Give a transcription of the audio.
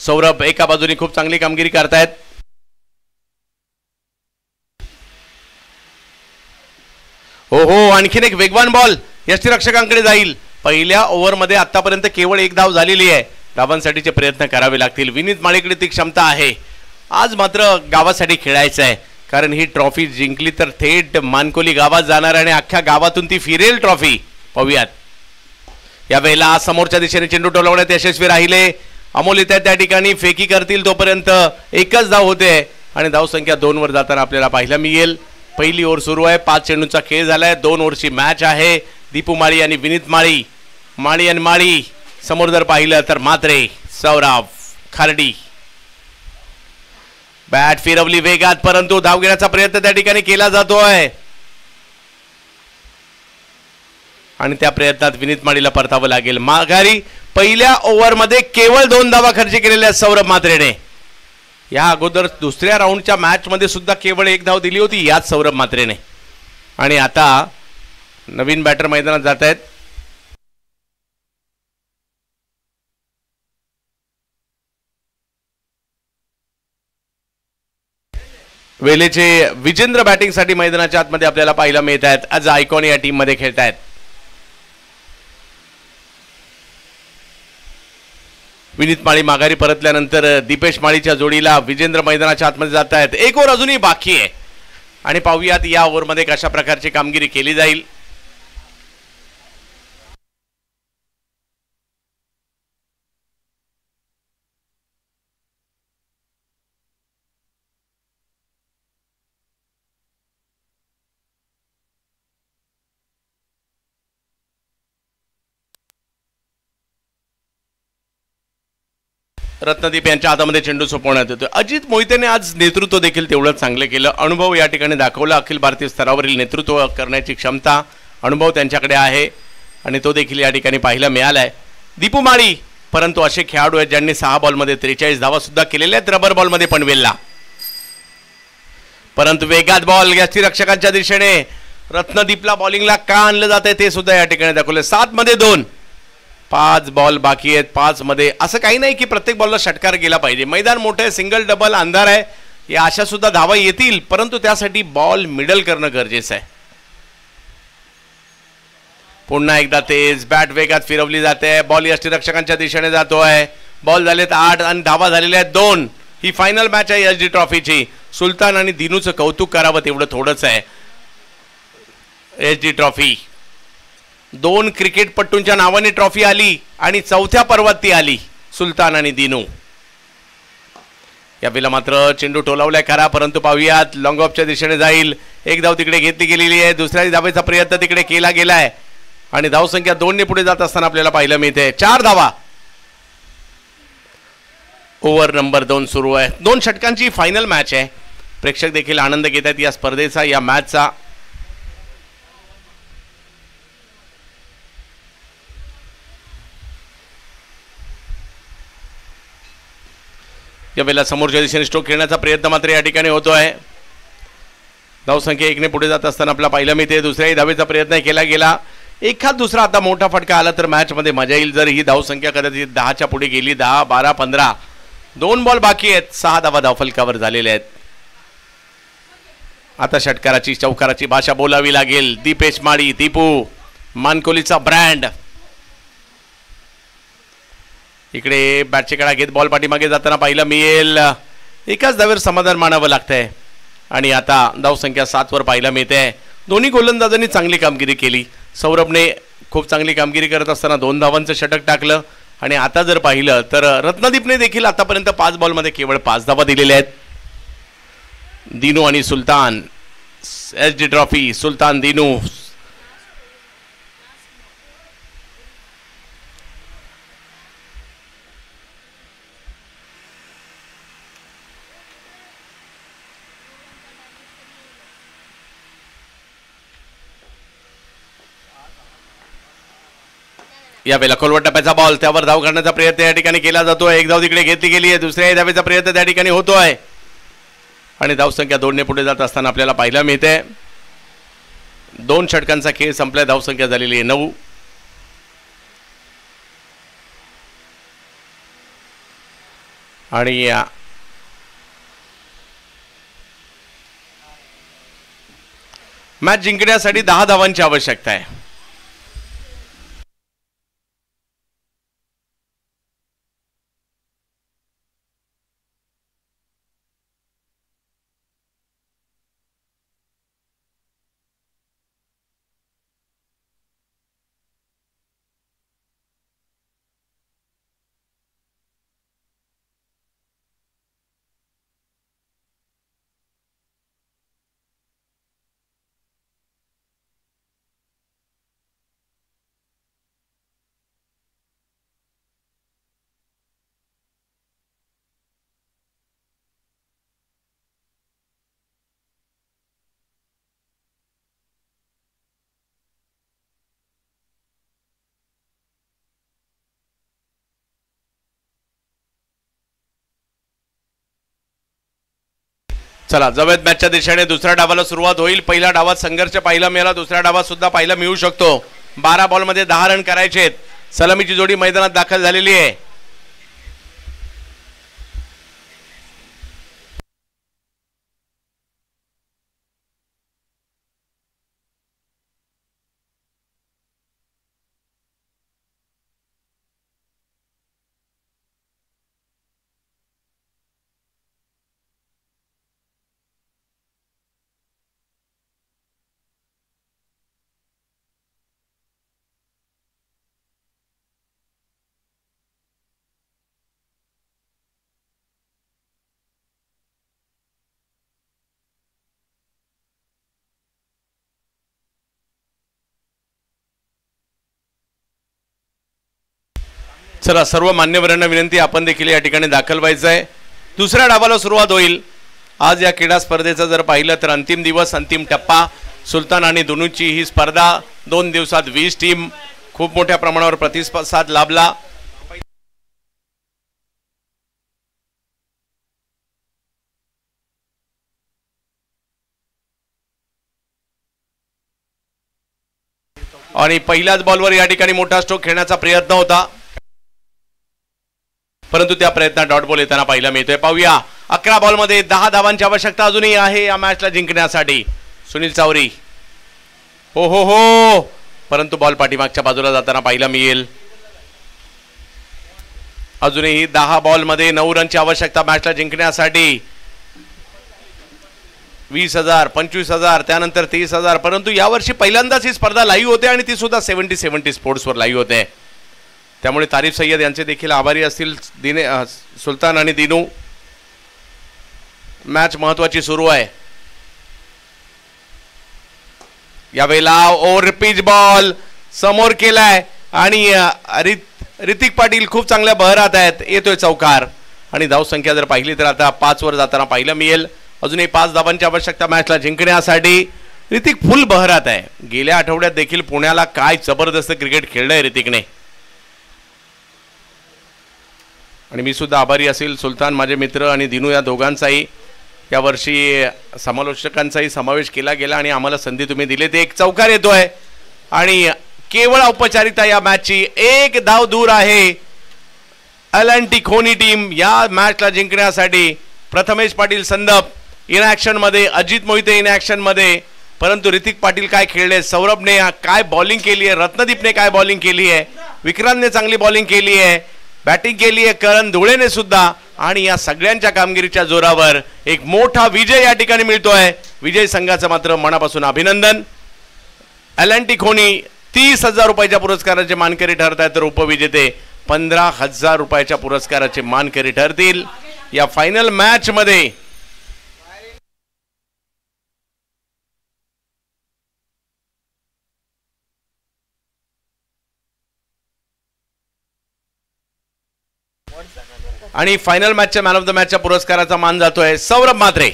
सौरभ एका बाजूने खूप चांगली कामगिरी करतायत. हो आणखीन एक वेगवान बॉल यष्टीरक्षकांकडे जाईल. पहिल्या ओव्हरमध्ये आतापर्यंत केवळ एक धाव झालेली आहे. धावांसाठीचे प्रयत्न करावे लागतील. विनीत माळीकडे ती क्षमता आहे. आज मात्र गावासाठी खेळायचं आहे, कारण ही ट्रॉफी जिंकली तर थेट मानकोली गावात जाणार आणि अख्ख्या गावातून ती फिरेल ट्रॉफी. पाहूयात यावेळेला समोरच्या दिशेने चेंडू टोलवण्यात यशस्वी राहिले. अमोल येत त्या ठिकाणी फेकी करतील तोपर्यंत एकच धाव होते आणि धावसंख्या 2 वर जाताना आपल्याला पाहायला मिळेल. पहिली ओव्हर सुरू आहे. 5 चेंडूंचा खेळ झालाय. 2 ओव्हरची मॅच आहे. दीपू माळी आणि विनीत माळी. माळी आणि माळी समोर जर पाहिलं तर मात्रे सौरभ खार्डी. बॅट फिरवली वेगात, परंतु धाव घेण्याचा प्रयत्न त्या ठिकाणी केला जातोय आणि त्या प्रयत्नात विनीत माळीला परतावं लागेल. माघारी पहिल्या ओव्हरमध्ये केवळ 2 धावा खर्च केलेल्या सौरभ मात्रेने. या अगोदर दुसऱ्या राऊंडच्या मॅच मध्ये सुद्धा केवळ 1 धाव दिली होती याच सौरभ मात्रेने. आणि आता नवीन बॅटर मैदानात जात आहेत. वेलेचे विजेंद्र बॅटिंग साठी मैदानाच्या आतमध्ये आपल्याला पाहायला मिळत आहेत. आज आयकॉन या टीम मध्ये खेळत आहेत. विनीत माळी माघारी परतल्यानंतर दीपेश माळीच्या जोडीला विजेंद्र मैदानाच्या आतमध्ये जात आहेत. एक ओव्हर अजूनही बाकी आहे आणि पाहूयात या ओव्हरमध्ये कशा प्रकारची कामगिरी केली जाईल. रत्नदीप यांच्या हातामध्ये चेंडू सोपवण्यात येतो. अजित मोहितेने आज नेतृत्व देखील तेवढंच चांगलं केलं. अनुभव या ठिकाणी दाखवला. अखिल भारतीय स्तरावरील नेतृत्व करण्याची क्षमता अनुभव त्यांच्याकडे आहे आणि तो देखील या ठिकाणी पाहायला मिळालाय. दीपू माळी परंतु असे खेळाडू आहेत ज्यांनी 6 बॉलमध्ये 43 धावा सुद्धा केलेल्या आहेत. रबर बॉलमध्ये पनवेलला, परंतु वेगात बॉल यष्टीरक्षकांच्या दिशेने रत्नदीपला बॉलिंगला का आणलं जात आहे ते सुद्धा या ठिकाणी दाखवले. 7 मध्ये 2. 5 बॉल बाकी आहेत. 5 मध्ये असं काही नाही की प्रत्येक बॉलला षटकार गेला पाहिजे. मैदान मोठं आहे, सिंगल डबल अंधार आहे, या अशा सुद्धा धावा येतील, परंतु त्यासाठी बॉल मिडल करणं गरजेचं आहे. पुन्हा एकदा तेज बॅट वेगात फिरवली जाते. बॉल यष्टीरक्षकांच्या दिशेने जातोय. बॉल झालेत 8 आणि धावा झालेल्या आहेत 2. ही फायनल मॅच आहे एसडी ट्रॉफीची. सुलतान आणि दिनूचं कौतुक करावं तेवढं थोडंच आहे. एसडी ट्रॉफी 2 क्रिकेटपटूंच्या नावाने ट्रॉफी आली आणि 4थ्या पर्वात ती आली. सुलतान आणि दिनू. यावेळेला मात्र चेंडू टोलावलाय खरा, परंतु पाहूयात लॉंग ऑफच्या दिशेने जाईल. एक धाव तिकडे घेतली गेलेली आहे. दुसऱ्या धावेचा प्रयत्न तिकडे केला गेलाय आणि धावसंख्या 2 ने पुढे जात असताना आपल्याला पाहायला मिळते. 4 धावा. ओव्हर नंबर 2 सुरू आहे. 2 षटकांची फायनल मॅच आहे. प्रेक्षक देखील आनंद घेत आहेत या स्पर्धेचा, या मॅचचा. यावेळेला समोरच्या दिशेने स्ट्रोक खेळण्याचा प्रयत्न मात्र या ठिकाणी होतोय. धावसंख्या 1 ने पुढे जात असताना आपला पाहायला मिळते. दुसऱ्याही धावेचा प्रयत्न केला गेला. एखाद दुसरा आता मोठा फटका आला तर मॅच मध्ये मजा येईल. जर ही धावसंख्या कदाचित 10च्या पुढे गेली, 10, 12, 15. 2 बॉल बाकी आहेत. 6 धावा धावफलकावर झालेल्या आहेत. आता षटकाराची चौकाराची भाषा बोलावी लागेल. दीपेश माळी, दीपू मानकोलीचा ब्रँड. इकडे बॅटची कडा घेत बॉल पाठीमागे जाताना पाहिलं मिळेल. एकाच धावेवर समाधान मानावं लागतंय आणि आता धावसंख्या 7 वर पाहायला मिळते. दोन्ही गोलंदाजांनी चांगली कामगिरी केली. सौरभने खूप चांगली कामगिरी करत असताना 2 धावांचं षटक टाकलं आणि आता जर पाहिलं तर रत्नदीपने देखील आतापर्यंत 5 बॉलमध्ये केवळ 5 धावा दिलेल्या आहेत. दिनू आणि सुलतान. SD trophy Sultan Dinu. यावेळेला खोलवट टप्प्याचा बॉल, त्यावर धाव करण्याचा प्रयत्न या ठिकाणी केला जातोय. एक धाव तिकडे घेतली गेली आहे. दुसऱ्या धावेचा प्रयत्न त्या ठिकाणी होतोय आणि धावसंख्या 2 ने पुढे जात असताना आपल्याला पाहायला मिळते. 2 षटकांचा खेळ संपलाय. धावसंख्या झालेली आहे 9. आणि मॅच जिंकण्यासाठी 10 धावांची आवश्यकता आहे. चला जवळ मॅचच्या दिशेने दुसऱ्या डावाला सुरुवात होईल. पहिल्या डावात संघर्ष पाहायला मिळाला, दुसऱ्या डावात सुद्धा पाहायला मिळू शकतो. 12 बॉलमध्ये 10 रन करायचे आहेत. सलामीची जोडी मैदानात दाखल झालेली आहे. चला सर्व मान्यवरांना विनंती, आपण देखील या ठिकाणी दाखल व्हायचं आहे. दुसऱ्या डावाला सुरुवात होईल. आज या क्रीडा स्पर्धेचं जर पाहिलं तर अंतिम दिवस, अंतिम टप्पा. सुलतान आणि दुनूची ही स्पर्धा 2 दिवसात 20 टीम, खूप मोठ्या प्रमाणावर प्रतिसाद लाभला. आणि पहिल्याच बॉलवर या ठिकाणी मोठा स्ट्रोक खेळण्याचा प्रयत्न होता, परंतु त्या प्रयत्नात डॉट बॉल येताना पाहायला मिळतोय. पाहूया 11 बॉलमध्ये 10 धावांची आवश्यकता अजूनही आहे या मॅचला जिंकण्यासाठी. सुनील चावरी हो हो हो, परंतु बॉल पाठीमागच्या बाजूला जाताना पाहायला मिळेल. अजूनही 10 बॉलमध्ये 9 रनची आवश्यकता मॅचला जिंकण्यासाठी. 20,000, 25,000, त्यानंतर 30,000. परंतु यावर्षी पहिल्यांदाच ही स्पर्धा लाईव्ह होते आणि ती सुद्धा 70 स्पोर्ट्सवर लाईव्ह होते. त्यामुळे तारिफ सय्यद यांचे देखील आभारी असतील सुलतान आणि दिनू. मॅच महत्वाची सुरू आहे. यावेळेला ओव्हर पिच बॉल समोर केलाय आणि ऋतिक पाटील खूप चांगल्या बहरात आहेत. येतोय चौकार आणि धावसंख्या जर पाहिली तर आता 5 वर जाताना पाहायला मिळेल. अजूनही 5 धावांची आवश्यकता मॅचला जिंकण्यासाठी. ऋतिक फुल बहरात आहे. गेल्या आठवड्यात देखील पुण्याला काय जबरदस्त क्रिकेट खेळलंय ऋतिकने. आणि मी सुद्धा आभारी असेल सुलतान, माझे मित्र आणि दिनू या दोघांचाही. यावर्षी समालोचकांचाही समावेश केला गेला आणि आम्हाला संधी तुम्ही दिली. ते एक चौकार येतोय आणि केवळ औपचारिकता या मॅचची. 1 धाव दूर आहे एल&टी खोनी टीम या मॅचला जिंकण्यासाठी. प्रथमेश पाटील संदप इन ॲक्शन मध्ये, अजित मोहिते इन ॲक्शन मध्ये. परंतु ऋतिक पाटील काय खेळले, सौरभने काय बॉलिंग केली आहे, रत्नदीपने काय बॉलिंग केली आहे, विक्रांतने चांगली बॉलिंग केली आहे, बॅटिंग केली आहे करण धुळेने सुद्धा. आणि या सगळ्यांच्या कामगिरीच्या जोरावर एक मोठा विजय या ठिकाणी मिळतोय. विजय संघाचं मात्र मनापासून अभिनंदन. एल&टी खोनी 30,000 रुपयाच्या पुरस्काराचे मानकरी ठरत आहेत, तर उपविजेते 15,000 रुपयाच्या पुरस्काराचे मानकरी ठरतील या फायनल मॅच मध्ये. आणि फायनल मॅचच्या मॅन ऑफ द मॅचच्या पुरस्काराचा मान जातोय सौरभ म्हात्रे.